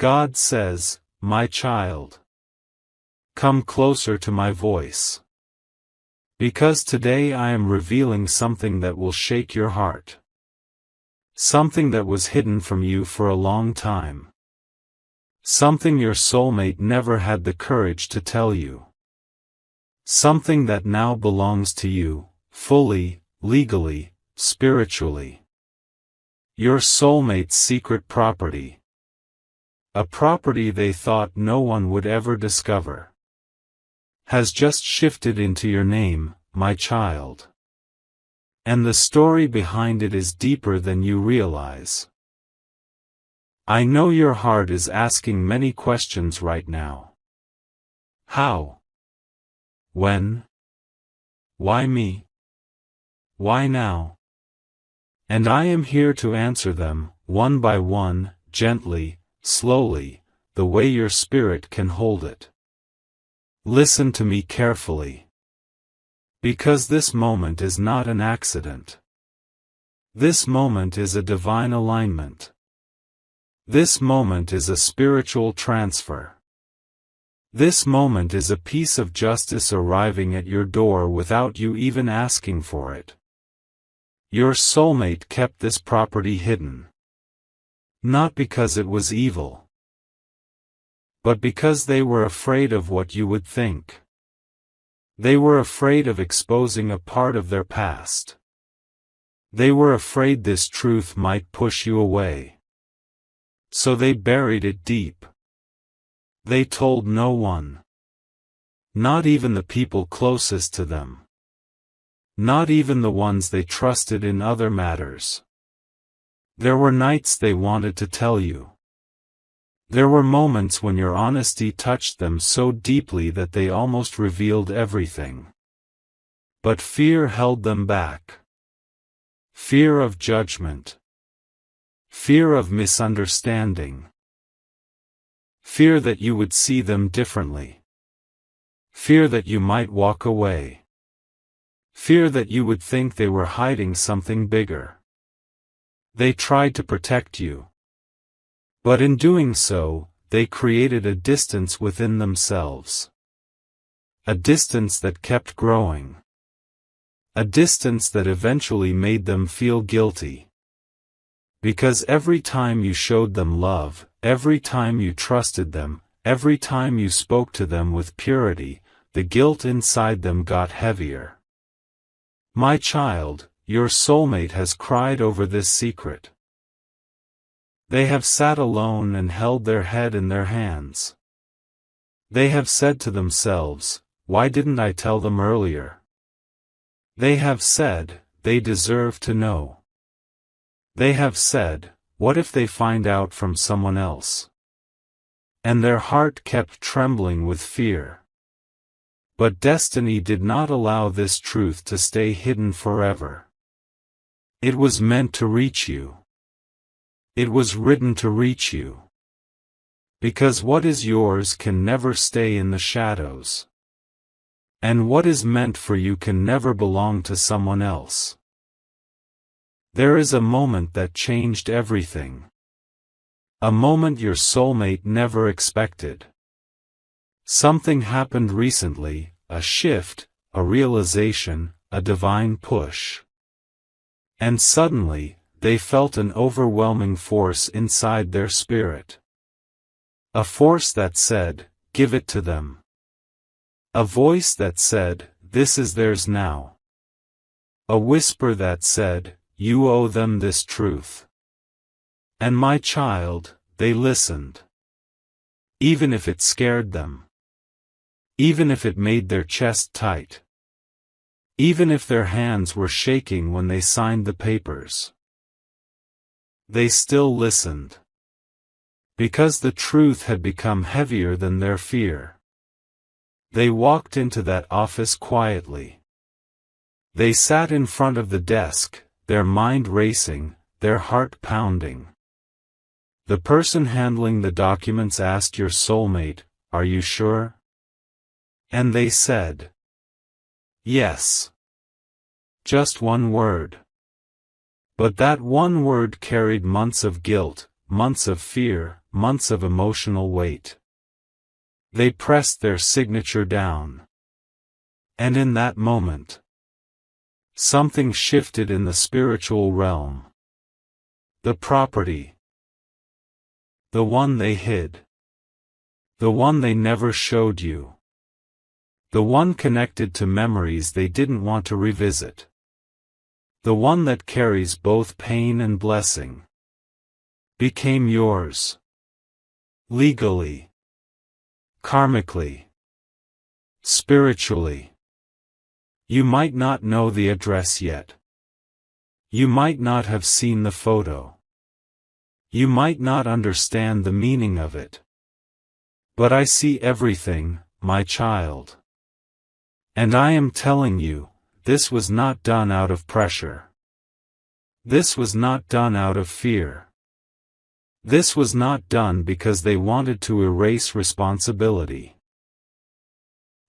God says, my child, come closer to my voice. Because today I am revealing something that will shake your heart. Something that was hidden from you for a long time. Something your soulmate never had the courage to tell you. Something that now belongs to you, fully, legally, spiritually. Your soulmate's secret property. A property they thought no one would ever discover. Has just shifted into your name, my child. And the story behind it is deeper than you realize. I know your heart is asking many questions right now. How? When? Why me? Why now? And I am here to answer them, one by one, gently, slowly, the way your spirit can hold it. Listen to me carefully. Because this moment is not an accident. This moment is a divine alignment. This moment is a spiritual transfer. This moment is a piece of justice arriving at your door without you even asking for it. Your soulmate kept this property hidden. Not because it was evil, but because they were afraid of what you would think. They were afraid of exposing a part of their past. They were afraid this truth might push you away. So they buried it deep. They told no one. Not even the people closest to them. Not even the ones they trusted in other matters. There were nights they wanted to tell you. There were moments when your honesty touched them so deeply that they almost revealed everything. But fear held them back. Fear of judgment. Fear of misunderstanding. Fear that you would see them differently. Fear that you might walk away. Fear that you would think they were hiding something bigger. They tried to protect you. But in doing so, they created a distance within themselves. A distance that kept growing. A distance that eventually made them feel guilty. Because every time you showed them love, every time you trusted them, every time you spoke to them with purity, the guilt inside them got heavier. My child, your soulmate has cried over this secret. They have sat alone and held their head in their hands. They have said to themselves, why didn't I tell them earlier? They have said, they deserve to know. They have said, what if they find out from someone else? And their heart kept trembling with fear. But destiny did not allow this truth to stay hidden forever. It was meant to reach you. It was written to reach you. Because what is yours can never stay in the shadows. And what is meant for you can never belong to someone else. There is a moment that changed everything. A moment your soulmate never expected. Something happened recently, a shift, a realization, a divine push. And suddenly, they felt an overwhelming force inside their spirit. A force that said, give it to them. A voice that said, this is theirs now. A whisper that said, you owe them this truth. And my child, they listened. Even if it scared them. Even if it made their chest tight. Even if their hands were shaking when they signed the papers. They still listened. Because the truth had become heavier than their fear. They walked into that office quietly. They sat in front of the desk, their mind racing, their heart pounding. The person handling the documents asked your soulmate, are you sure? And they said, yes. Just one word. But that one word carried months of guilt, months of fear, months of emotional weight. They pressed their signature down. And in that moment, something shifted in the spiritual realm. The property. The one they hid. The one they never showed you. The one connected to memories they didn't want to revisit. The one that carries both pain and blessing. Became yours. Legally. Karmically. Spiritually. You might not know the address yet. You might not have seen the photo. You might not understand the meaning of it. But I see everything, my child. And I am telling you, this was not done out of pressure. This was not done out of fear. This was not done because they wanted to erase responsibility.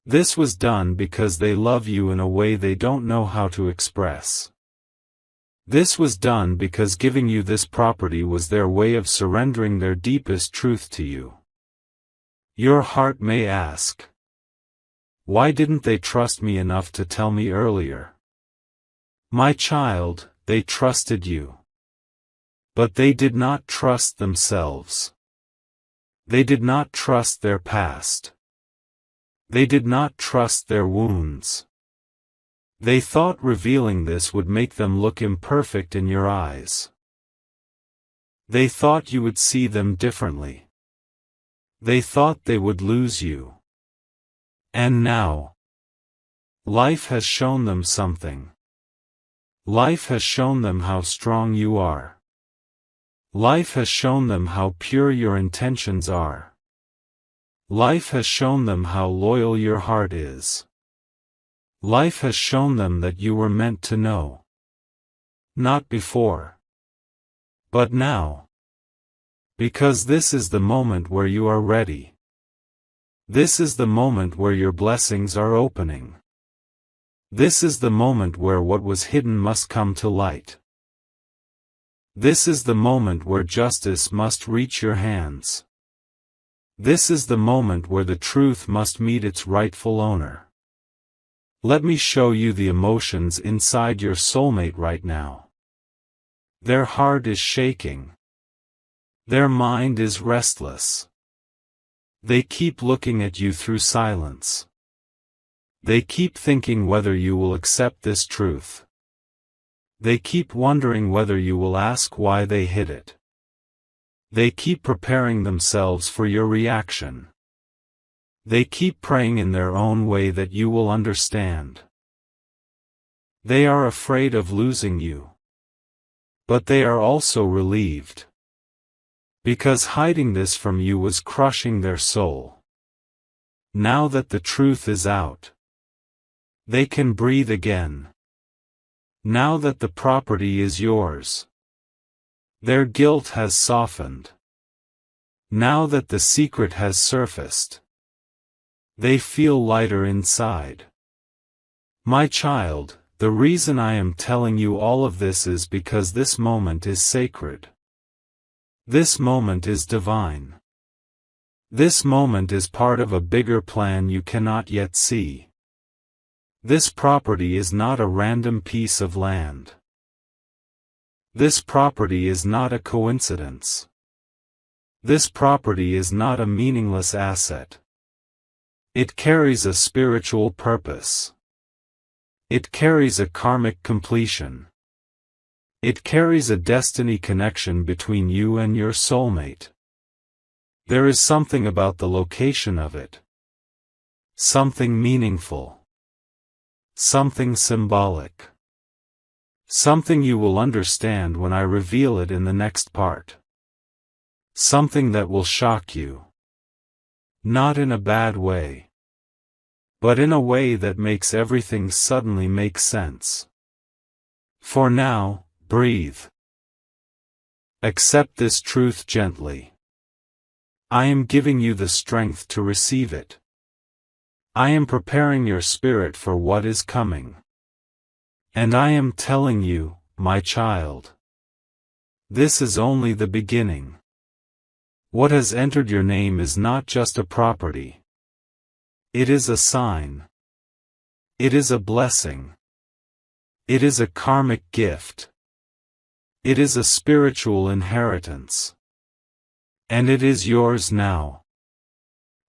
This was done because they love you in a way they don't know how to express. This was done because giving you this property was their way of surrendering their deepest truth to you. Your heart may ask, why didn't they trust me enough to tell me earlier? My child, they trusted you. But they did not trust themselves. They did not trust their past. They did not trust their wounds. They thought revealing this would make them look imperfect in your eyes. They thought you would see them differently. They thought they would lose you. And now, life has shown them something. Life has shown them how strong you are. Life has shown them how pure your intentions are. Life has shown them how loyal your heart is. Life has shown them that you were meant to know. Not before. But now. Because this is the moment where you are ready. This is the moment where your blessings are opening. This is the moment where what was hidden must come to light. This is the moment where justice must reach your hands. This is the moment where the truth must meet its rightful owner. Let me show you the emotions inside your soulmate right now. Their heart is shaking. Their mind is restless. They keep looking at you through silence. They keep thinking whether you will accept this truth. They keep wondering whether you will ask why they hid it. They keep preparing themselves for your reaction. They keep praying in their own way that you will understand. They are afraid of losing you. But they are also relieved. Because hiding this from you was crushing their soul. Now that the truth is out, they can breathe again. Now that the property is yours, their guilt has softened. Now that the secret has surfaced, they feel lighter inside. My child, the reason I am telling you all of this is because this moment is sacred. This moment is divine. This moment is part of a bigger plan you cannot yet see. This property is not a random piece of land. This property is not a coincidence. This property is not a meaningless asset. It carries a spiritual purpose. It carries a karmic completion. It carries a destiny connection between you and your soulmate. There is something about the location of it. Something meaningful. Something symbolic. Something you will understand when I reveal it in the next part. Something that will shock you. Not in a bad way. But in a way that makes everything suddenly make sense. For now, breathe. Accept this truth gently. I am giving you the strength to receive it. I am preparing your spirit for what is coming. And I am telling you, my child, this is only the beginning. What has entered your name is not just a property. It is a sign. It is a blessing. It is a karmic gift. It is a spiritual inheritance. And it is yours now.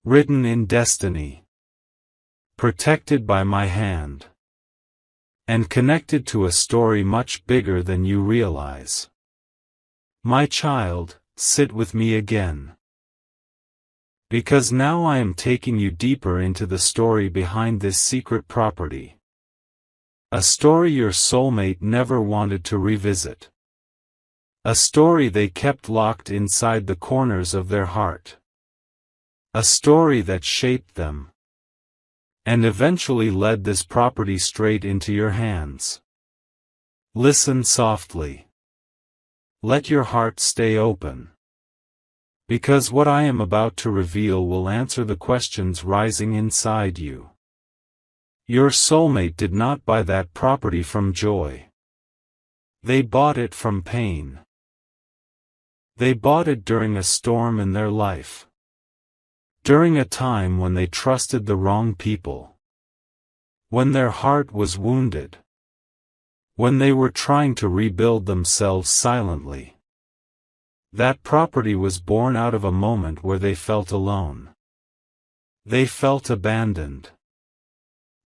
Written in destiny. Protected by my hand. And connected to a story much bigger than you realize. My child, sit with me again. Because now I am taking you deeper into the story behind this secret property. A story your soulmate never wanted to revisit. A story they kept locked inside the corners of their heart. A story that shaped them. And eventually led this property straight into your hands. Listen softly. Let your heart stay open. Because what I am about to reveal will answer the questions rising inside you. Your soulmate did not buy that property from joy. They bought it from pain. They bought it during a storm in their life. During a time when they trusted the wrong people. When their heart was wounded. When they were trying to rebuild themselves silently. That property was born out of a moment where they felt alone. They felt abandoned.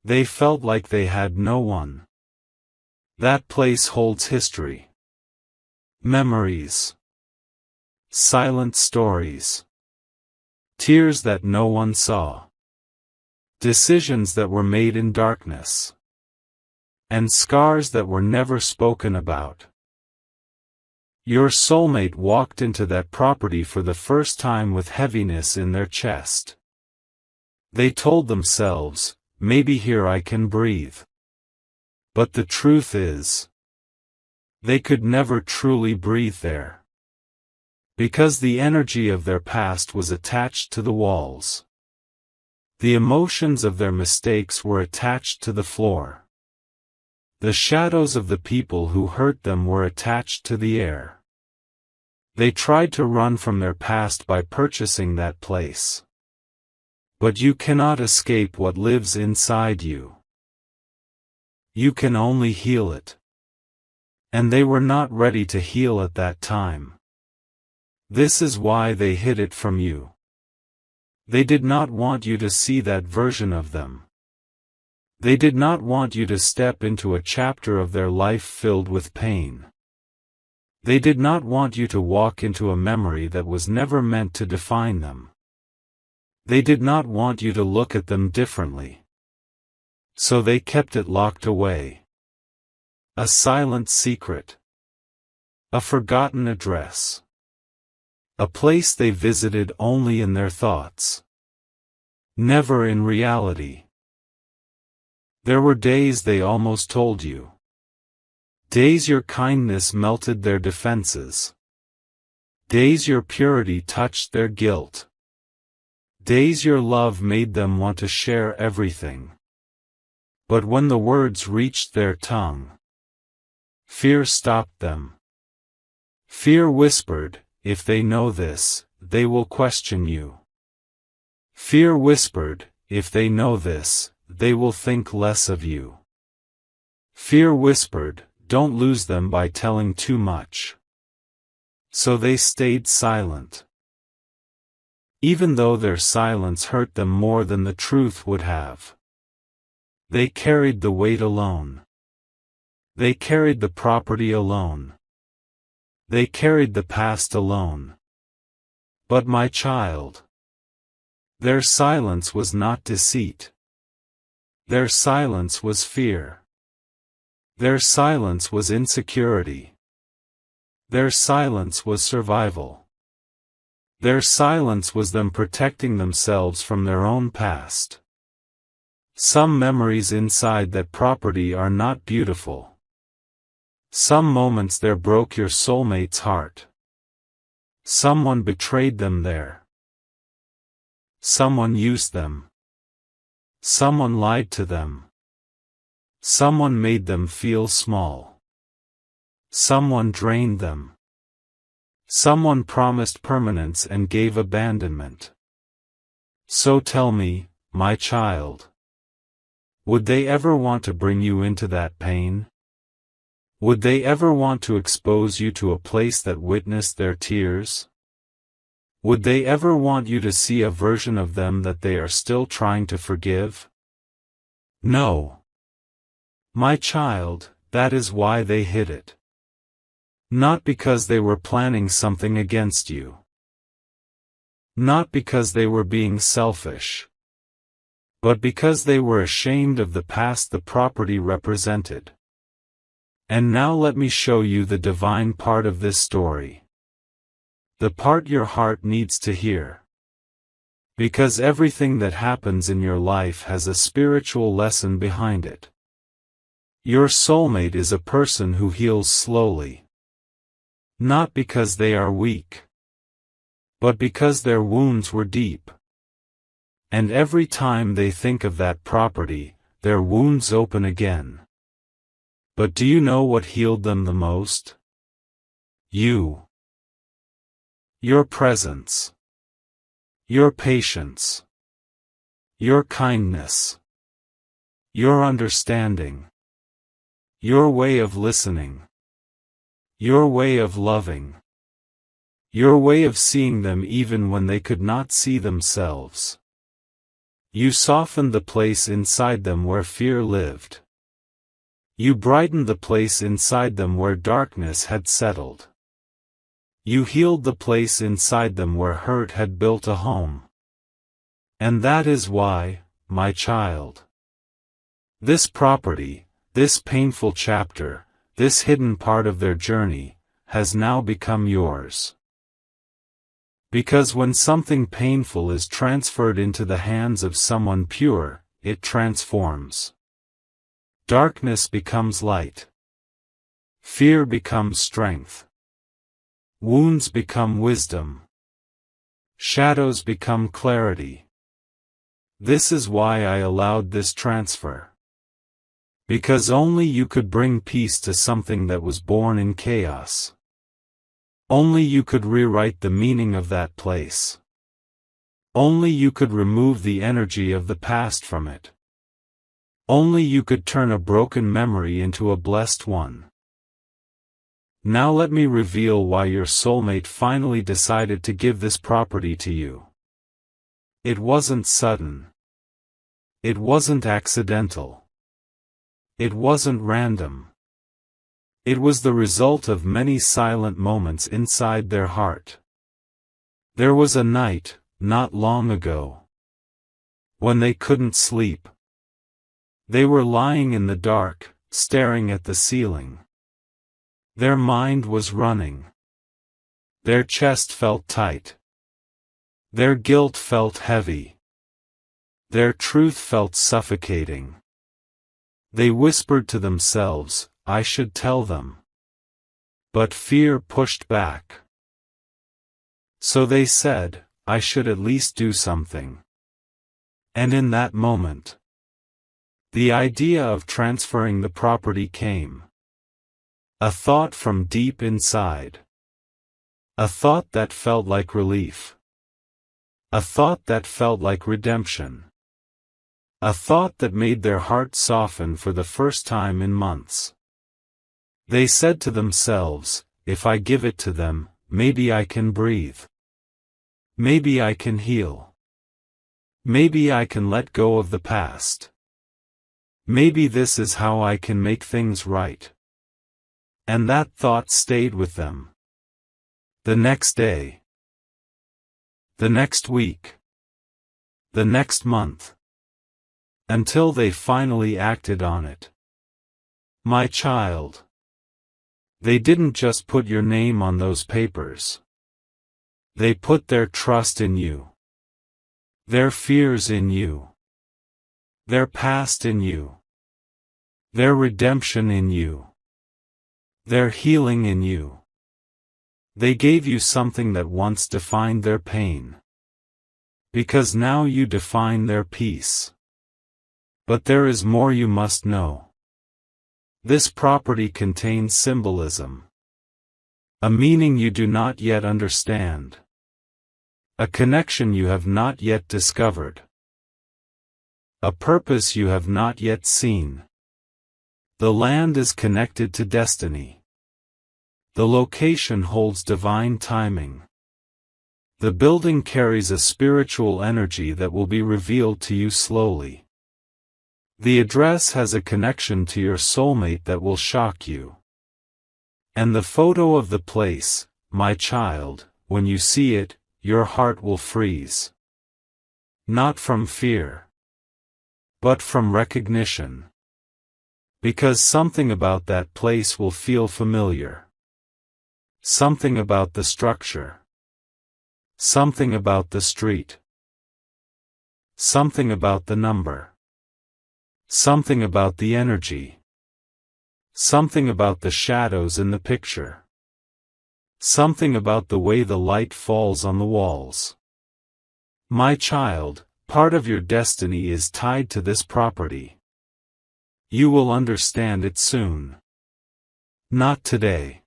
They felt like they had no one. That place holds history. Memories. Silent stories. Tears that no one saw. Decisions that were made in darkness. And scars that were never spoken about. Your soulmate walked into that property for the first time with heaviness in their chest. They told themselves, maybe here I can breathe. But the truth is, they could never truly breathe there. Because the energy of their past was attached to the walls. The emotions of their mistakes were attached to the floor. The shadows of the people who hurt them were attached to the air. They tried to run from their past by purchasing that place. But you cannot escape what lives inside you. You can only heal it. And they were not ready to heal at that time. This is why they hid it from you. They did not want you to see that version of them. They did not want you to step into a chapter of their life filled with pain. They did not want you to walk into a memory that was never meant to define them. They did not want you to look at them differently. So they kept it locked away. A silent secret. A forgotten address. A place they visited only in their thoughts. Never in reality. There were days they almost told you. Days your kindness melted their defenses. Days your purity touched their guilt. Days your love made them want to share everything. But when the words reached their tongue, fear stopped them. Fear whispered, if they know this, they will question you. Fear whispered, if they know this, they will think less of you. Fear whispered, don't lose them by telling too much. So they stayed silent. Even though their silence hurt them more than the truth would have. They carried the weight alone. They carried the property alone. They carried the past alone. But my child, their silence was not deceit. Their silence was fear. Their silence was insecurity. Their silence was survival. Their silence was them protecting themselves from their own past. Some memories inside that property are not beautiful. Some moments there broke your soulmate's heart. Someone betrayed them there. Someone used them. Someone lied to them. Someone made them feel small. Someone drained them. Someone promised permanence and gave abandonment. So tell me, my child, would they ever want to bring you into that pain? Would they ever want to expose you to a place that witnessed their tears? Would they ever want you to see a version of them that they are still trying to forgive? No. My child, that is why they hid it. Not because they were planning something against you. Not because they were being selfish. But because they were ashamed of the past the property represented. And now let me show you the divine part of this story. The part your heart needs to hear. Because everything that happens in your life has a spiritual lesson behind it. Your soulmate is a person who heals slowly. Not because they are weak, but because their wounds were deep. And every time they think of that property, their wounds open again. But do you know what healed them the most? You. Your presence. Your patience. Your kindness. Your understanding. Your way of listening. Your way of loving. Your way of seeing them even when they could not see themselves. You softened the place inside them where fear lived. You brightened the place inside them where darkness had settled. You healed the place inside them where hurt had built a home. And that is why, my child, this property, this painful chapter, this hidden part of their journey, has now become yours. Because when something painful is transferred into the hands of someone pure, it transforms. Darkness becomes light. Fear becomes strength. Wounds become wisdom. Shadows become clarity. This is why I allowed this transfer. Because only you could bring peace to something that was born in chaos. Only you could rewrite the meaning of that place. Only you could remove the energy of the past from it. Only you could turn a broken memory into a blessed one. Now let me reveal why your soulmate finally decided to give this property to you. It wasn't sudden. It wasn't accidental. It wasn't random. It was the result of many silent moments inside their heart. There was a night, not long ago, when they couldn't sleep. They were lying in the dark, staring at the ceiling. Their mind was running. Their chest felt tight. Their guilt felt heavy. Their truth felt suffocating. They whispered to themselves, "I should tell them." But fear pushed back. So they said, "I should at least do something." And in that moment, the idea of transferring the property came. A thought from deep inside. A thought that felt like relief. A thought that felt like redemption. A thought that made their heart soften for the first time in months. They said to themselves, "If I give it to them, maybe I can breathe. Maybe I can heal. Maybe I can let go of the past. Maybe this is how I can make things right." And that thought stayed with them. The next day. The next week. The next month. Until they finally acted on it. My child. They didn't just put your name on those papers. They put their trust in you. Their fears in you. Their past in you. Their redemption in you. Their healing in you. They gave you something that once defined their pain. Because now you define their peace. But there is more you must know. This property contains symbolism. A meaning you do not yet understand. A connection you have not yet discovered. A purpose you have not yet seen. The land is connected to destiny. The location holds divine timing. The building carries a spiritual energy that will be revealed to you slowly. The address has a connection to your soulmate that will shock you. And the photo of the place, my child, when you see it, your heart will freeze. Not from fear, but from recognition. Because something about that place will feel familiar. Something about the structure. Something about the street. Something about the number. Something about the energy. Something about the shadows in the picture. Something about the way the light falls on the walls. My child, part of your destiny is tied to this property. You will understand it soon. Not today.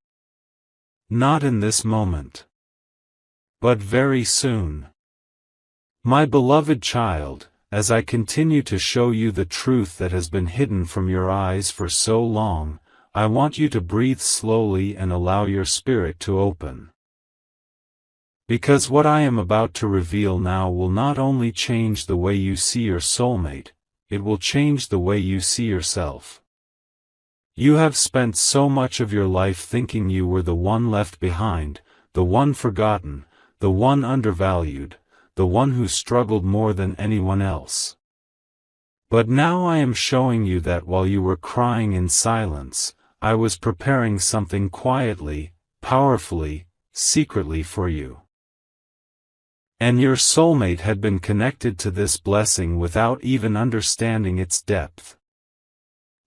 Not in this moment. But very soon. My beloved child, as I continue to show you the truth that has been hidden from your eyes for so long, I want you to breathe slowly and allow your spirit to open. Because what I am about to reveal now will not only change the way you see your soulmate, it will change the way you see yourself. You have spent so much of your life thinking you were the one left behind, the one forgotten, the one undervalued, the one who struggled more than anyone else. But now I am showing you that while you were crying in silence, I was preparing something quietly, powerfully, secretly for you. And your soulmate had been connected to this blessing without even understanding its depth.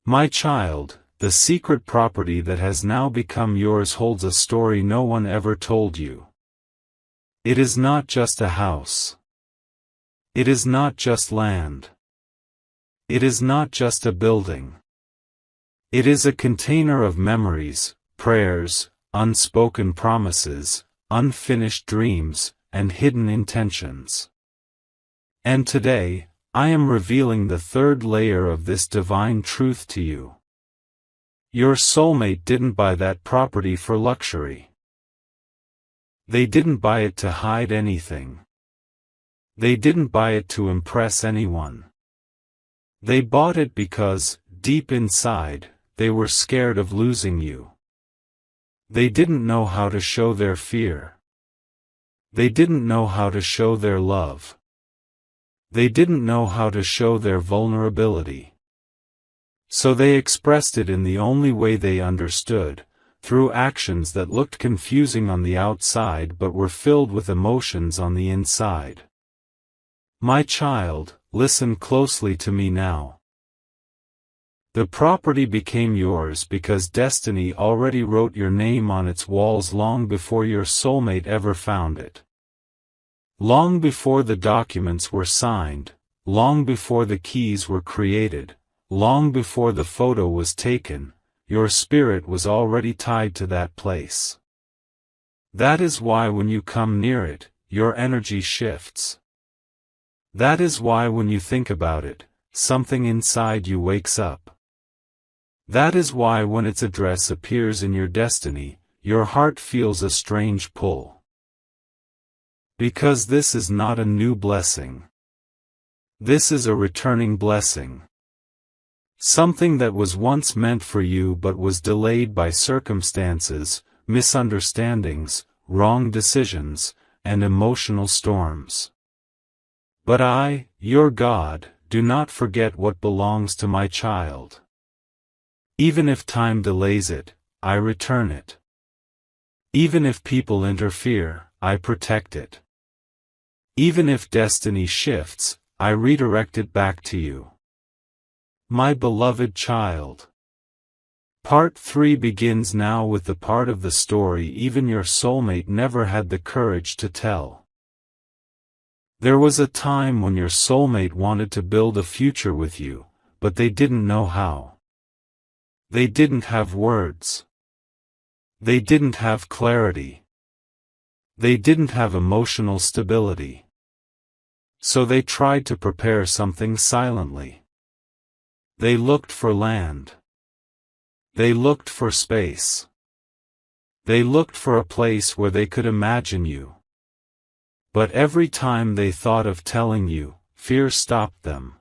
My child, the secret property that has now become yours holds a story no one ever told you. It is not just a house. It is not just land. It is not just a building. It is a container of memories, prayers, unspoken promises, unfinished dreams, and hidden intentions. And today, I am revealing the third layer of this divine truth to you. Your soulmate didn't buy that property for luxury. They didn't buy it to hide anything. They didn't buy it to impress anyone. They bought it because, deep inside, they were scared of losing you. They didn't know how to show their fear. They didn't know how to show their love. They didn't know how to show their vulnerability. So they expressed it in the only way they understood, through actions that looked confusing on the outside but were filled with emotions on the inside. My child, listen closely to me now. The property became yours because destiny already wrote your name on its walls long before your soulmate ever found it. Long before the documents were signed, long before the keys were created, long before the photo was taken, your spirit was already tied to that place. That is why when you come near it, your energy shifts. That is why when you think about it, something inside you wakes up. That is why when its address appears in your destiny, your heart feels a strange pull. Because this is not a new blessing. This is a returning blessing. Something that was once meant for you but was delayed by circumstances, misunderstandings, wrong decisions, and emotional storms. But I, your God, do not forget what belongs to my child. Even if time delays it, I return it. Even if people interfere, I protect it. Even if destiny shifts, I redirect it back to you. My beloved child. Part 3 begins now with the part of the story even your soulmate never had the courage to tell. There was a time when your soulmate wanted to build a future with you, but they didn't know how. They didn't have words. They didn't have clarity. They didn't have emotional stability. So they tried to prepare something silently. They looked for land. They looked for space. They looked for a place where they could imagine you. But every time they thought of telling you, fear stopped them.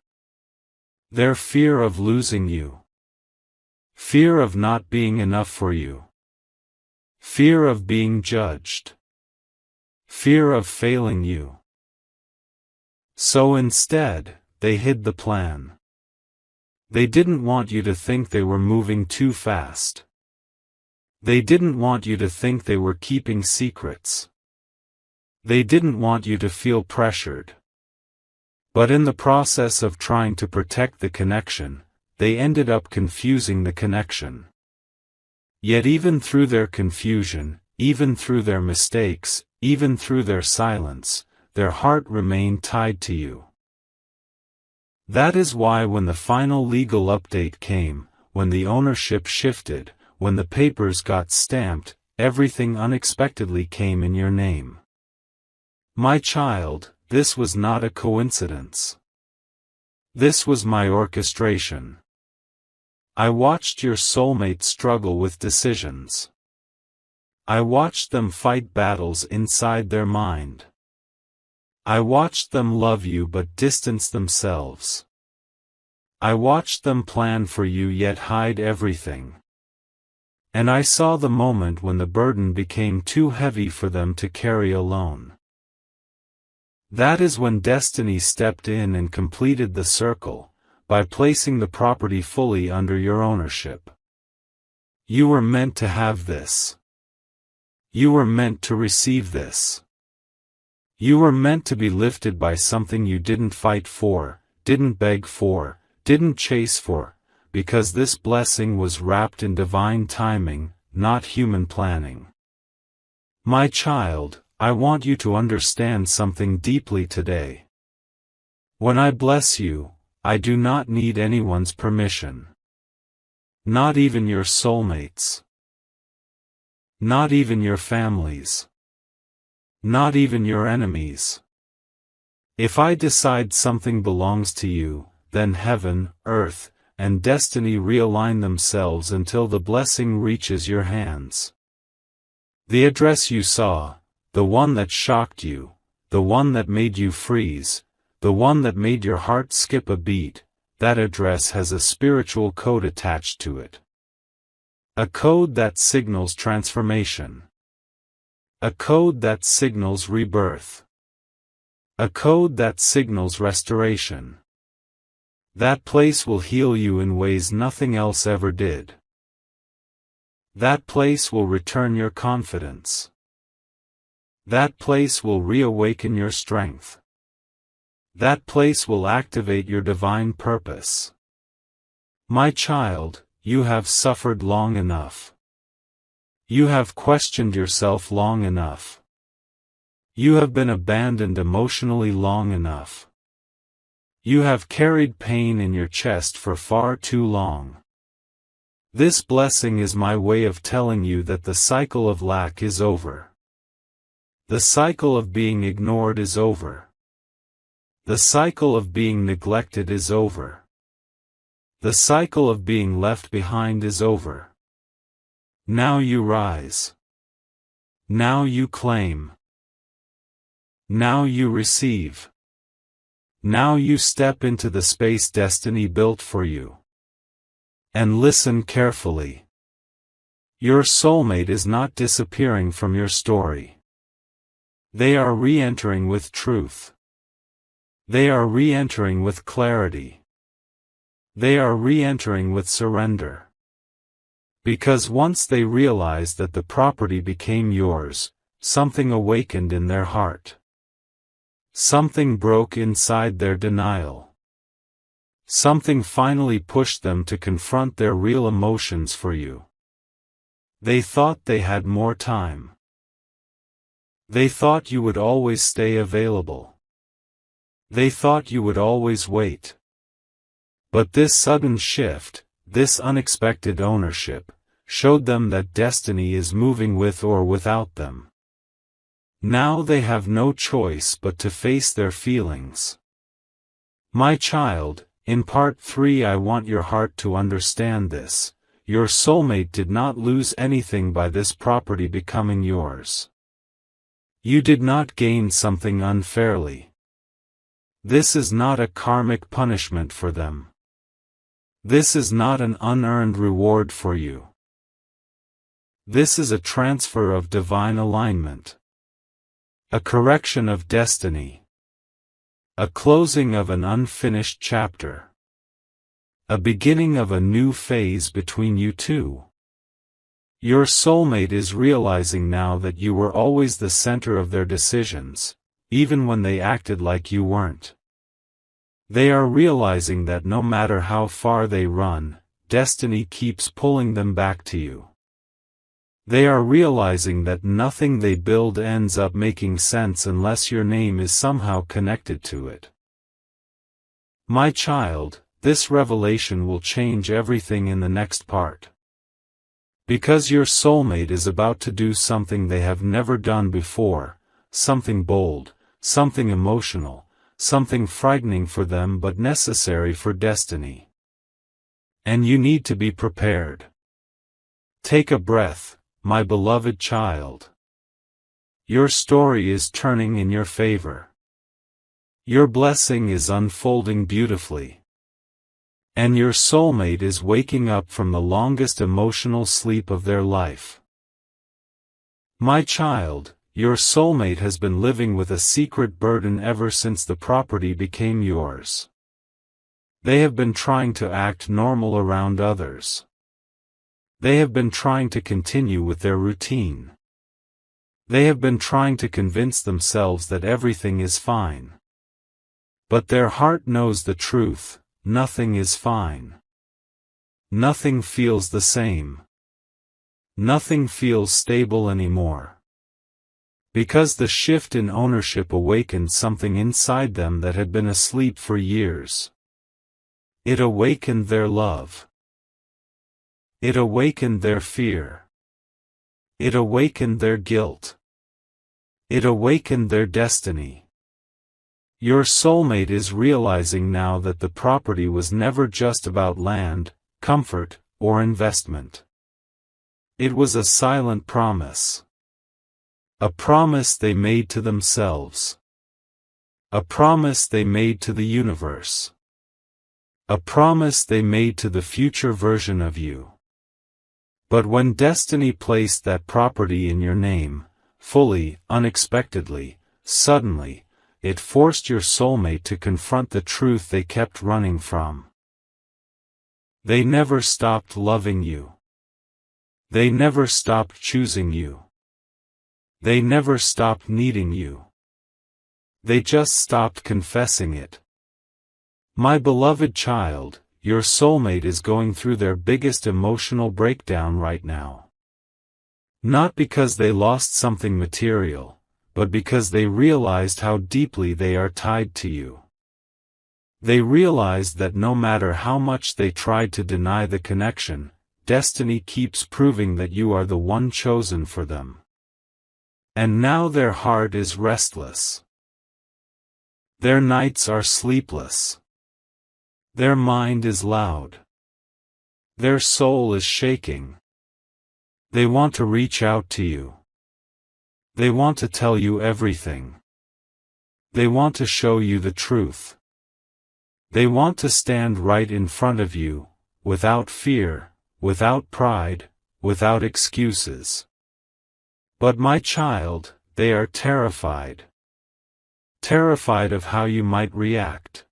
Their fear of losing you. Fear of not being enough for you. Fear of being judged. Fear of failing you. So instead, they hid the plan. They didn't want you to think they were moving too fast. They didn't want you to think they were keeping secrets. They didn't want you to feel pressured. But in the process of trying to protect the connection, they ended up confusing the connection. Yet even through their confusion, even through their mistakes, even through their silence, their heart remained tied to you. That is why when the final legal update came, when the ownership shifted, when the papers got stamped, everything unexpectedly came in your name. My child, this was not a coincidence. This was my orchestration. I watched your soulmate struggle with decisions. I watched them fight battles inside their mind. I watched them love you but distance themselves. I watched them plan for you yet hide everything. And I saw the moment when the burden became too heavy for them to carry alone. That is when destiny stepped in and completed the circle, by placing the property fully under your ownership. You were meant to have this. You were meant to receive this. You were meant to be lifted by something you didn't fight for, didn't beg for, didn't chase for, because this blessing was wrapped in divine timing, not human planning. My child, I want you to understand something deeply today. When I bless you, I do not need anyone's permission. Not even your soulmates. Not even your families. Not even your enemies. If I decide something belongs to you, then heaven, earth, and destiny realign themselves until the blessing reaches your hands. The address you saw, the one that shocked you, the one that made you freeze, the one that made your heart skip a beat, that address has a spiritual code attached to it. A code that signals transformation. A code that signals rebirth. A code that signals restoration. That place will heal you in ways nothing else ever did. That place will return your confidence. That place will reawaken your strength. That place will activate your divine purpose. My child, you have suffered long enough. You have questioned yourself long enough. You have been abandoned emotionally long enough. You have carried pain in your chest for far too long. This blessing is my way of telling you that the cycle of lack is over. The cycle of being ignored is over. The cycle of being neglected is over. The cycle of being left behind is over. Now you rise. Now you claim. Now you receive. Now you step into the space destiny built for you. And listen carefully. Your soulmate is not disappearing from your story. They are re-entering with truth. They are re-entering with clarity. They are re-entering with surrender. Because once they realized that the property became yours, something awakened in their heart. Something broke inside their denial. Something finally pushed them to confront their real emotions for you. They thought they had more time. They thought you would always stay available. They thought you would always wait. But this sudden shift, this unexpected ownership, showed them that destiny is moving with or without them. Now they have no choice but to face their feelings. My child, in part 3 I want your heart to understand this. Your soulmate did not lose anything by this property becoming yours. You did not gain something unfairly. This is not a karmic punishment for them. This is not an unearned reward for you. This is a transfer of divine alignment. A correction of destiny. A closing of an unfinished chapter. A beginning of a new phase between you two. Your soulmate is realizing now that you were always the center of their decisions, even when they acted like you weren't. They are realizing that no matter how far they run, destiny keeps pulling them back to you. They are realizing that nothing they build ends up making sense unless your name is somehow connected to it. My child, this revelation will change everything in the next part. Because your soulmate is about to do something they have never done before, something bold, something emotional, something frightening for them but necessary for destiny. And you need to be prepared. Take a breath, my beloved child. Your story is turning in your favor. Your blessing is unfolding beautifully. And your soulmate is waking up from the longest emotional sleep of their life. My child, your soulmate has been living with a secret burden ever since the property became yours. They have been trying to act normal around others. They have been trying to continue with their routine. They have been trying to convince themselves that everything is fine. But their heart knows the truth, nothing is fine. Nothing feels the same. Nothing feels stable anymore. Because the shift in ownership awakened something inside them that had been asleep for years. It awakened their love. It awakened their fear. It awakened their guilt. It awakened their destiny. Your soulmate is realizing now that the property was never just about land, comfort, or investment. It was a silent promise. A promise they made to themselves. A promise they made to the universe. A promise they made to the future version of you. But when destiny placed that property in your name, fully, unexpectedly, suddenly, it forced your soulmate to confront the truth they kept running from. They never stopped loving you. They never stopped choosing you. They never stopped needing you. They just stopped confessing it. My beloved child, your soulmate is going through their biggest emotional breakdown right now. Not because they lost something material, but because they realized how deeply they are tied to you. They realized that no matter how much they tried to deny the connection, destiny keeps proving that you are the one chosen for them. And now their heart is restless. Their nights are sleepless. Their mind is loud. Their soul is shaking. They want to reach out to you. They want to tell you everything. They want to show you the truth. They want to stand right in front of you, without fear, without pride, without excuses. But my child, they are terrified. Terrified of how you might react.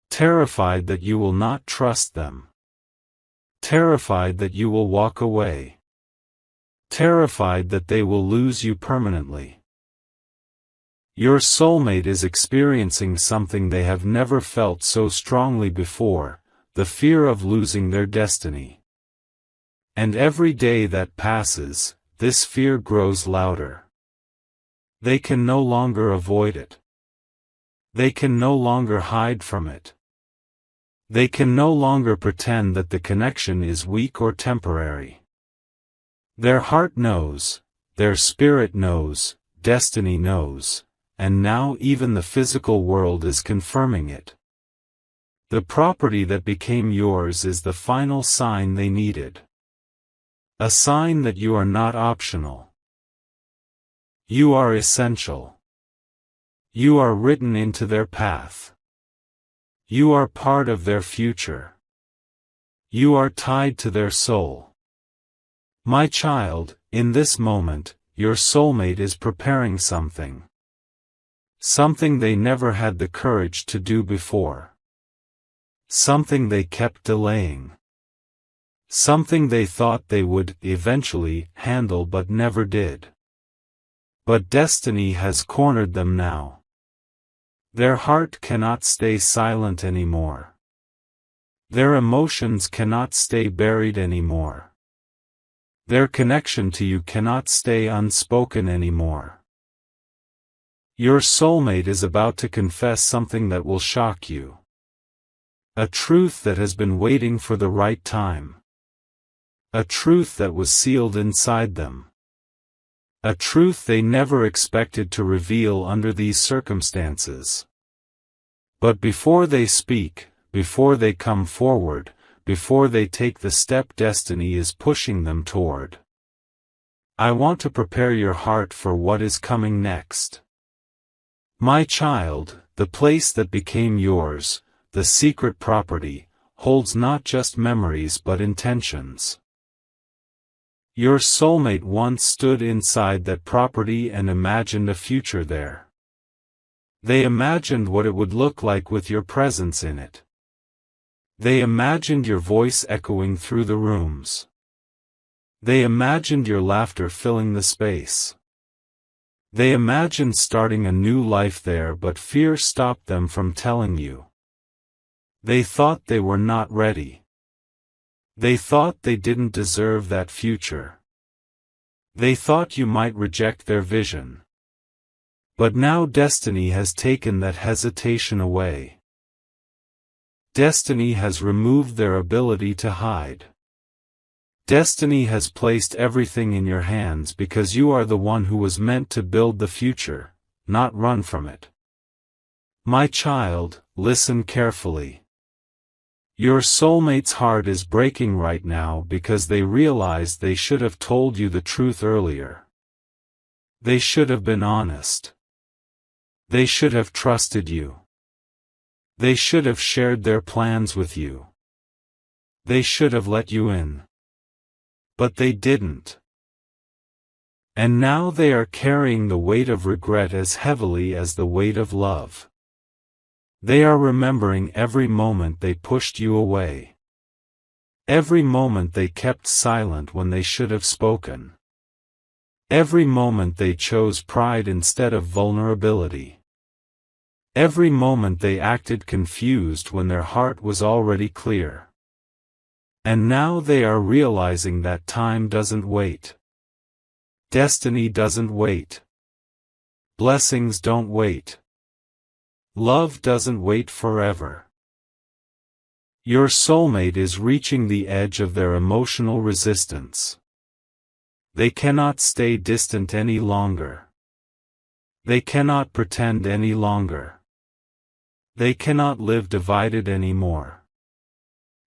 Terrified that you will not trust them. Terrified that you will walk away. Terrified that they will lose you permanently. Your soulmate is experiencing something they have never felt so strongly before, the fear of losing their destiny. And every day that passes, this fear grows louder. They can no longer avoid it. They can no longer hide from it. They can no longer pretend that the connection is weak or temporary. Their heart knows, their spirit knows, destiny knows, and now even the physical world is confirming it. The property that became yours is the final sign they needed. A sign that you are not optional. You are essential. You are written into their path. You are part of their future. You are tied to their soul. My child, in this moment, your soulmate is preparing something. Something they never had the courage to do before. Something they kept delaying. Something they thought they would eventually handle but never did. But destiny has cornered them now. Their heart cannot stay silent anymore. Their emotions cannot stay buried anymore. Their connection to you cannot stay unspoken anymore. Your soulmate is about to confess something that will shock you. A truth that has been waiting for the right time. A truth that was sealed inside them. A truth they never expected to reveal under these circumstances. But before they speak, before they come forward, before they take the step destiny is pushing them toward, I want to prepare your heart for what is coming next. My child, the place that became yours, the secret property, holds not just memories but intentions. Your soulmate once stood inside that property and imagined a future there. They imagined what it would look like with your presence in it. They imagined your voice echoing through the rooms. They imagined your laughter filling the space. They imagined starting a new life there, but fear stopped them from telling you. They thought they were not ready. They thought they didn't deserve that future. They thought you might reject their vision. But now destiny has taken that hesitation away. Destiny has removed their ability to hide. Destiny has placed everything in your hands because you are the one who was meant to build the future, not run from it. My child, listen carefully. Your soulmate's heart is breaking right now because they realize they should have told you the truth earlier. They should have been honest. They should have trusted you. They should have shared their plans with you. They should have let you in. But they didn't. And now they are carrying the weight of regret as heavily as the weight of love. They are remembering every moment they pushed you away. Every moment they kept silent when they should have spoken. Every moment they chose pride instead of vulnerability. Every moment they acted confused when their heart was already clear. And now they are realizing that time doesn't wait. Destiny doesn't wait. Blessings don't wait. Love doesn't wait forever. Your soulmate is reaching the edge of their emotional resistance. They cannot stay distant any longer. They cannot pretend any longer. They cannot live divided anymore.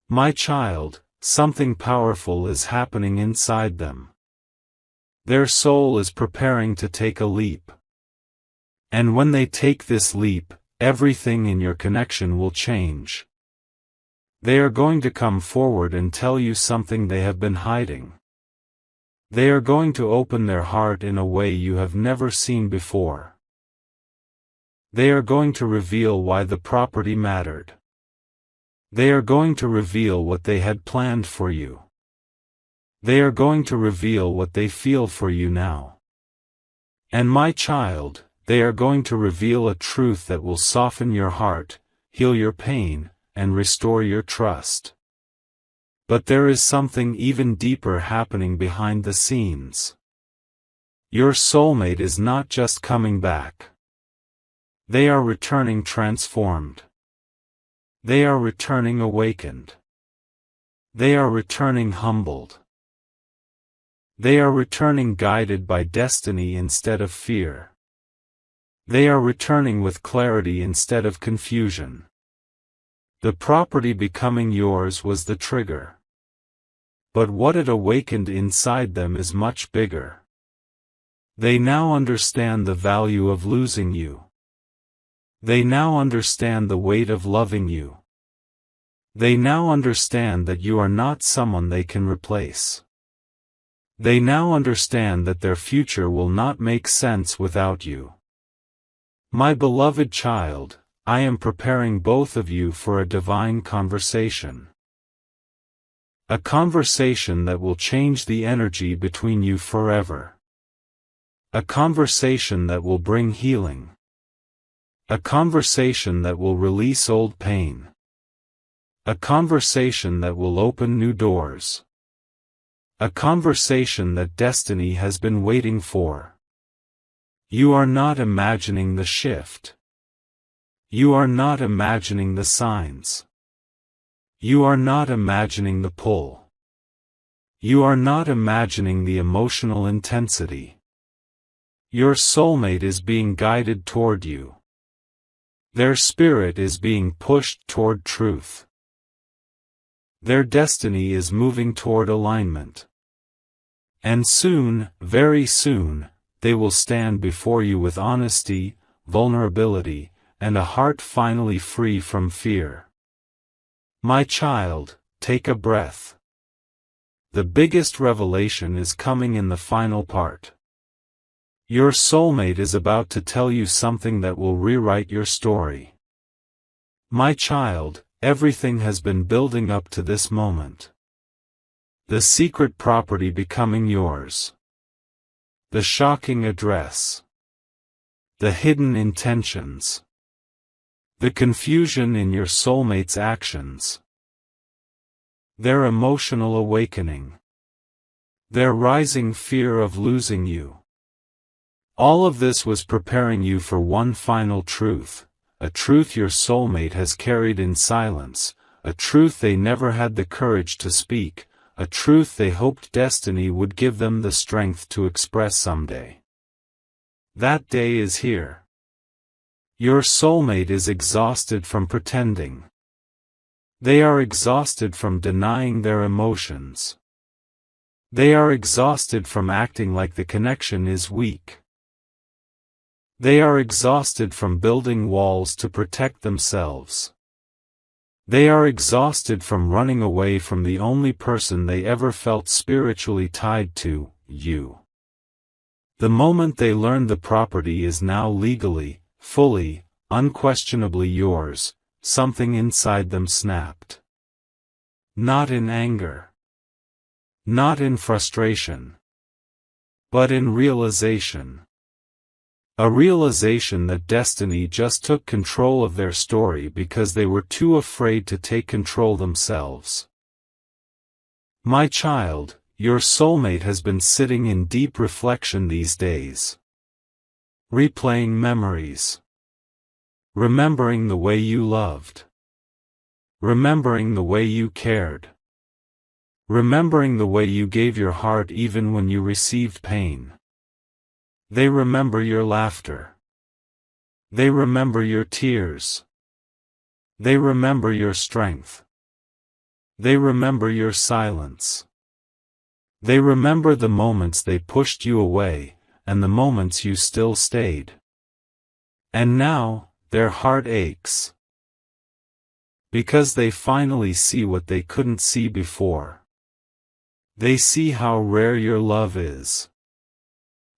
My child, something powerful is happening inside them. Their soul is preparing to take a leap. And when they take this leap, everything in your connection will change. They are going to come forward and tell you something they have been hiding. They are going to open their heart in a way you have never seen before. They are going to reveal why the property mattered. They are going to reveal what they had planned for you. They are going to reveal what they feel for you now. And my child, they are going to reveal a truth that will soften your heart, heal your pain, and restore your trust. But there is something even deeper happening behind the scenes. Your soulmate is not just coming back. They are returning transformed. They are returning awakened. They are returning humbled. They are returning guided by destiny instead of fear. They are returning with clarity instead of confusion. The property becoming yours was the trigger. But what it awakened inside them is much bigger. They now understand the value of losing you. They now understand the weight of loving you. They now understand that you are not someone they can replace. They now understand that their future will not make sense without you. My beloved child, I am preparing both of you for a divine conversation. A conversation that will change the energy between you forever. A conversation that will bring healing. A conversation that will release old pain. A conversation that will open new doors. A conversation that destiny has been waiting for. You are not imagining the shift. You are not imagining the signs. You are not imagining the pull. You are not imagining the emotional intensity. Your soulmate is being guided toward you. Their spirit is being pushed toward truth. Their destiny is moving toward alignment. And soon, very soon, they will stand before you with honesty, vulnerability, and a heart finally free from fear. My child, take a breath. The biggest revelation is coming in the final part. Your soulmate is about to tell you something that will rewrite your story. My child, everything has been building up to this moment. The secret property becoming yours. The shocking address. The hidden intentions. The confusion in your soulmate's actions. Their emotional awakening. Their rising fear of losing you. All of this was preparing you for one final truth, a truth your soulmate has carried in silence, a truth they never had the courage to speak, a truth they hoped destiny would give them the strength to express someday. That day is here. Your soulmate is exhausted from pretending. They are exhausted from denying their emotions. They are exhausted from acting like the connection is weak. They are exhausted from building walls to protect themselves. They are exhausted from running away from the only person they ever felt spiritually tied to, you. The moment they learn the property is now legally, fully, unquestionably yours, something inside them snapped. Not in anger. Not in frustration. But in realization. A realization that destiny just took control of their story because they were too afraid to take control themselves. My child, your soulmate has been sitting in deep reflection these days. Replaying memories. Remembering the way you loved. Remembering the way you cared. Remembering the way you gave your heart even when you received pain. They remember your laughter. They remember your tears. They remember your strength. They remember your silence. They remember the moments they pushed you away, and the moments you still stayed. And now, their heart aches. Because they finally see what they couldn't see before. They see how rare your love is.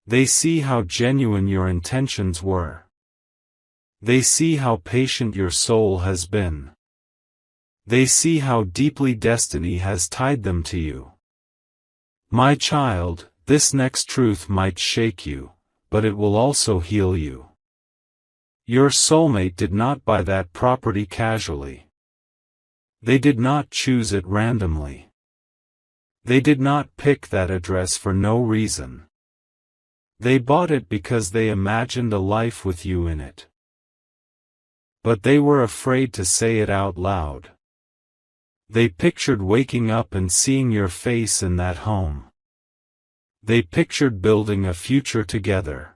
They see how genuine your intentions were. They see how patient your soul has been. They see how deeply destiny has tied them to you. My child, this next truth might shake you, but it will also heal you. Your soulmate did not buy that property casually. They did not choose it randomly. They did not pick that address for no reason. They bought it because they imagined a life with you in it. But they were afraid to say it out loud. They pictured waking up and seeing your face in that home. They pictured building a future together.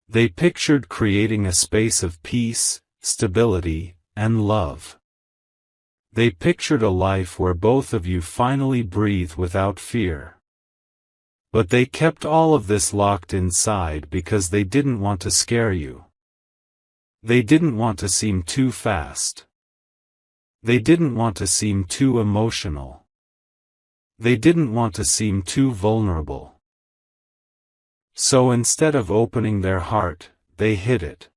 They pictured creating a space of peace, stability, and love. They pictured a life where both of you finally breathe without fear. But they kept all of this locked inside because they didn't want to scare you. They didn't want to seem too fast. They didn't want to seem too emotional. They didn't want to seem too vulnerable. So instead of opening their heart, they hid it.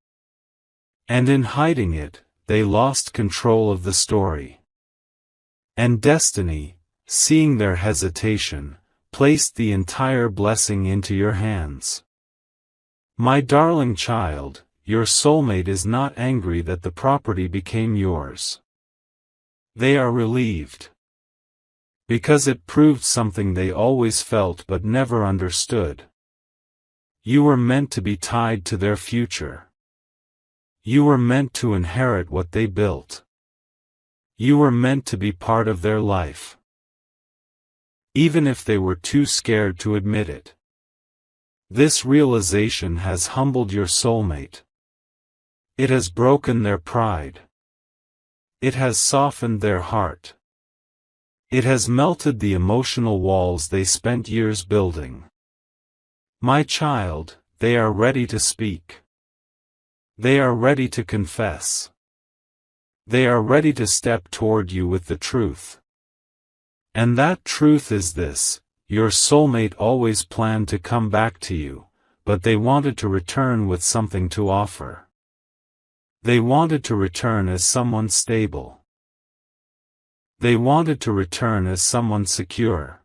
And in hiding it, they lost control of the story. And destiny, seeing their hesitation, placed the entire blessing into your hands. My darling child, your soulmate is not angry that the property became yours. They are relieved. Because it proved something they always felt but never understood. You were meant to be tied to their future. You were meant to inherit what they built. You were meant to be part of their life. Even if they were too scared to admit it. This realization has humbled your soulmate. It has broken their pride. It has softened their heart. It has melted the emotional walls they spent years building. My child, they are ready to speak. They are ready to confess. They are ready to step toward you with the truth. And that truth is this: your soulmate always planned to come back to you, but they wanted to return with something to offer. They wanted to return as someone stable. They wanted to return as someone secure.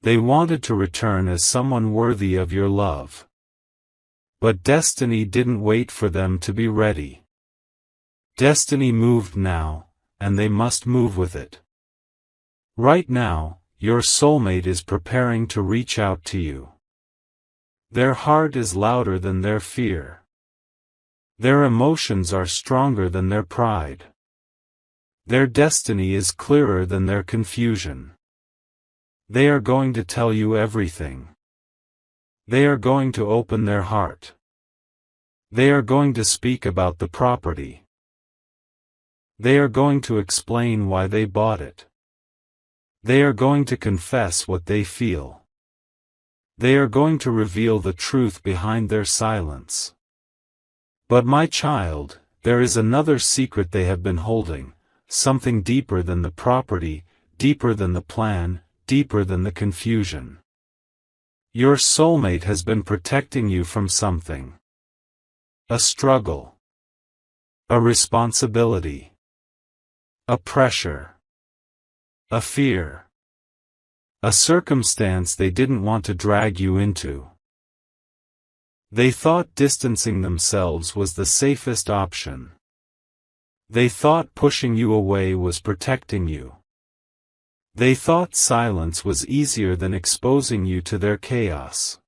They wanted to return as someone worthy of your love. But destiny didn't wait for them to be ready. Destiny moved now, and they must move with it. Right now, your soulmate is preparing to reach out to you. Their heart is louder than their fear. Their emotions are stronger than their pride. Their destiny is clearer than their confusion. They are going to tell you everything. They are going to open their heart. They are going to speak about the property. They are going to explain why they bought it. They are going to confess what they feel. They are going to reveal the truth behind their silence. But my child, there is another secret they have been holding, something deeper than the property, deeper than the plan, deeper than the confusion. Your soulmate has been protecting you from something. A struggle. A responsibility. A pressure. A fear. A circumstance they didn't want to drag you into. They thought distancing themselves was the safest option. They thought pushing you away was protecting you. They thought silence was easier than exposing you to their chaos.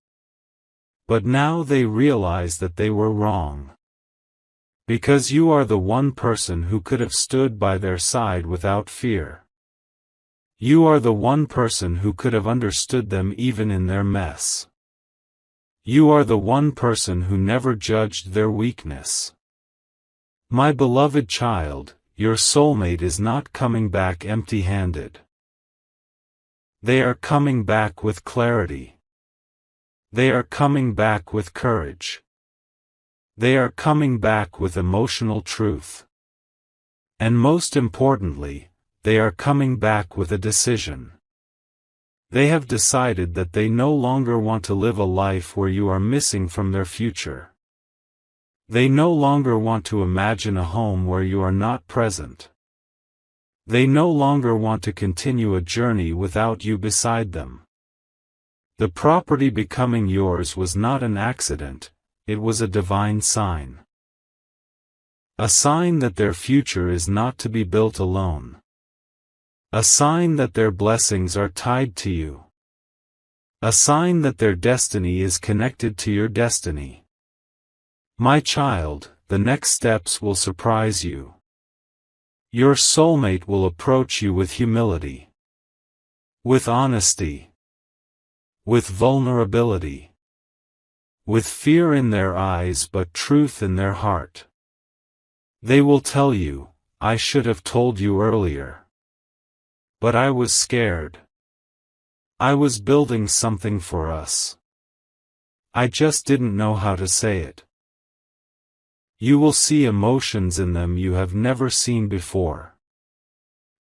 But now they realize that they were wrong. Because you are the one person who could have stood by their side without fear. You are the one person who could have understood them even in their mess. You are the one person who never judged their weakness. My beloved child, your soulmate is not coming back empty-handed. They are coming back with clarity. They are coming back with courage. They are coming back with emotional truth. And most importantly, they are coming back with a decision. They have decided that they no longer want to live a life where you are missing from their future. They no longer want to imagine a home where you are not present. They no longer want to continue a journey without you beside them. The property becoming yours was not an accident, it was a divine sign. A sign that their future is not to be built alone. A sign that their blessings are tied to you. A sign that their destiny is connected to your destiny. My child, the next steps will surprise you. Your soulmate will approach you with humility. With honesty. with vulnerability, with fear in their eyes but truth in their heart. They will tell you, "I should have told you earlier. But I was scared. I was building something for us. I just didn't know how to say it." You will see emotions in them you have never seen before.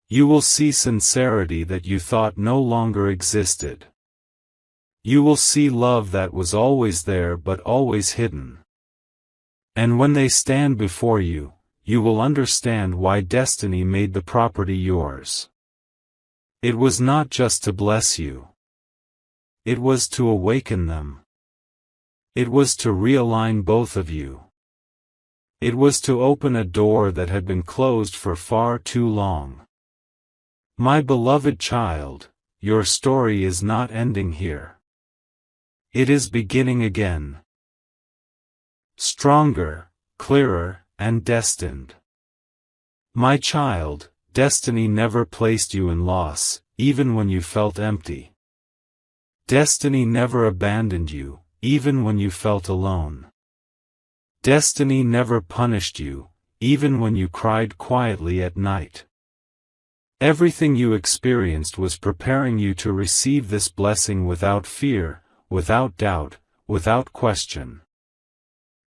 You will see sincerity that you thought no longer existed. You will see love that was always there but always hidden. And when they stand before you, you will understand why destiny made the property yours. It was not just to bless you. It was to awaken them. It was to realign both of you. It was to open a door that had been closed for far too long. My beloved child, your story is not ending here. It is beginning again. Stronger, clearer, and destined. My child, destiny never placed you in loss, even when you felt empty. Destiny never abandoned you, even when you felt alone. Destiny never punished you, even when you cried quietly at night. Everything you experienced was preparing you to receive this blessing without fear, without doubt, without question.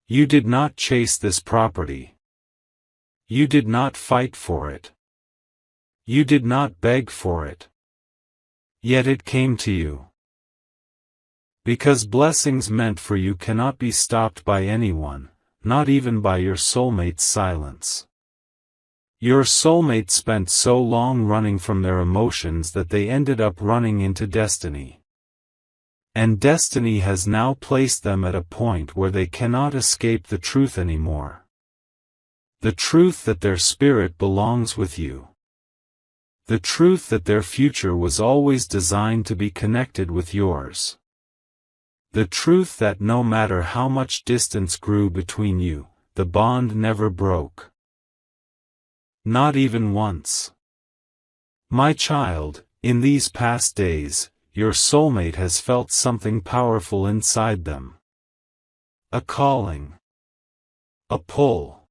You did not chase this property. You did not fight for it. You did not beg for it. Yet it came to you. Because blessings meant for you cannot be stopped by anyone, not even by your soulmate's silence. Your soulmate spent so long running from their emotions that they ended up running into destiny. And destiny has now placed them at a point where they cannot escape the truth anymore. The truth that their spirit belongs with you. The truth that their future was always designed to be connected with yours. The truth that no matter how much distance grew between you, the bond never broke. Not even once. My child, in these past days, your soulmate has felt something powerful inside them. A calling. A pull.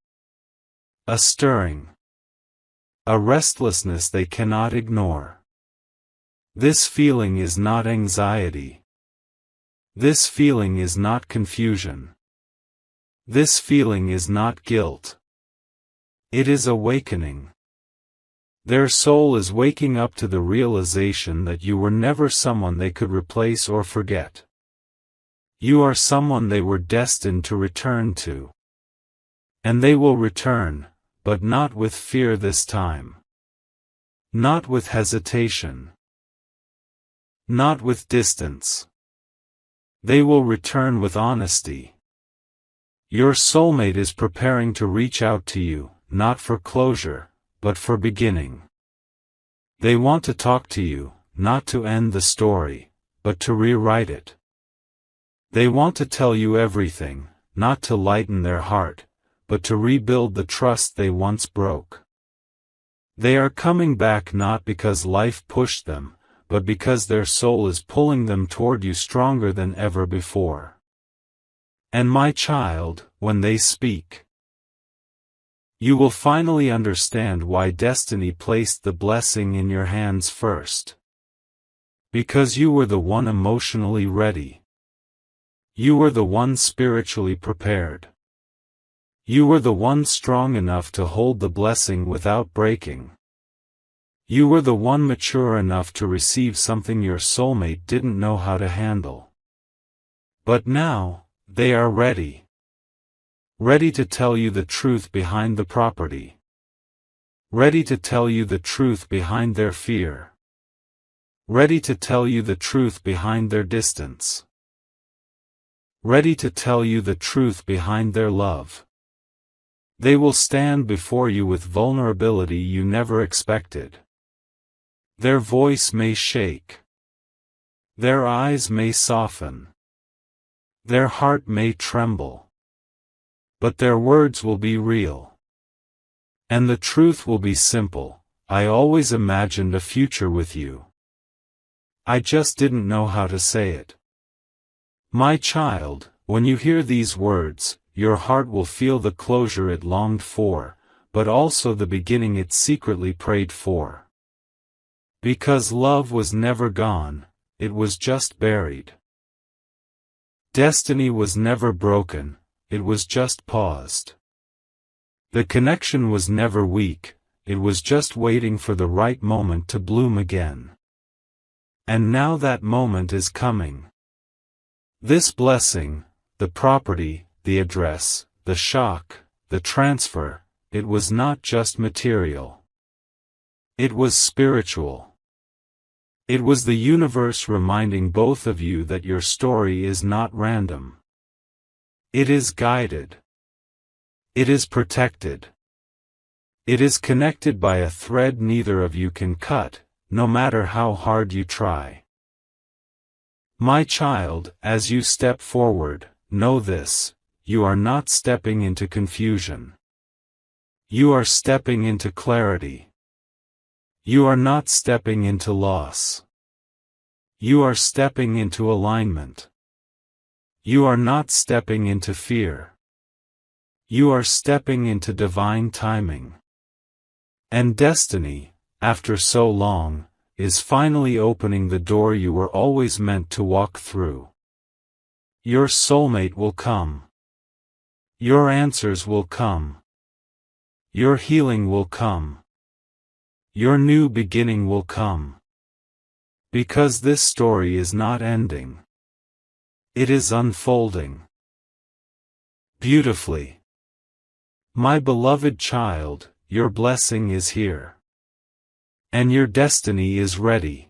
A stirring. A restlessness they cannot ignore. This feeling is not anxiety. This feeling is not confusion. This feeling is not guilt. It is awakening. Their soul is waking up to the realization that you were never someone they could replace or forget. You are someone they were destined to return to. And they will return, but not with fear this time. Not with hesitation. Not with distance. They will return with honesty. Your soulmate is preparing to reach out to you, not for closure, but for beginning. They want to talk to you, not to end the story, but to rewrite it. They want to tell you everything, not to lighten their heart, but to rebuild the trust they once broke. They are coming back not because life pushed them, but because their soul is pulling them toward you stronger than ever before. And my child, when they speak, you will finally understand why destiny placed the blessing in your hands first. Because you were the one emotionally ready. You were the one spiritually prepared. You were the one strong enough to hold the blessing without breaking. You were the one mature enough to receive something your soulmate didn't know how to handle. But now, they are ready. Ready to tell you the truth behind the property. Ready to tell you the truth behind their fear. Ready to tell you the truth behind their distance. Ready to tell you the truth behind their love. They will stand before you with vulnerability you never expected. Their voice may shake. Their eyes may soften. Their heart may tremble. But their words will be real. And the truth will be simple. I always imagined a future with you. I just didn't know how to say it. My child, when you hear these words, your heart will feel the closure it longed for, but also the beginning it secretly prayed for. Because love was never gone, it was just buried. Destiny was never broken, it was just paused. The connection was never weak, it was just waiting for the right moment to bloom again. And now that moment is coming. This blessing, the property, the address, the shock, the transfer, it was not just material. It was spiritual. It was the universe reminding both of you that your story is not random. It is guided. It is protected. It is connected by a thread neither of you can cut, no matter how hard you try. My child, as you step forward, know this: you are not stepping into confusion. You are stepping into clarity. You are not stepping into loss. You are stepping into alignment. You are not stepping into fear. You are stepping into divine timing. And destiny, after so long, is finally opening the door you were always meant to walk through. Your soulmate will come. Your answers will come. Your healing will come. Your new beginning will come. Because this story is not ending. It is unfolding. Beautifully. My beloved child, your blessing is here. And your destiny is ready.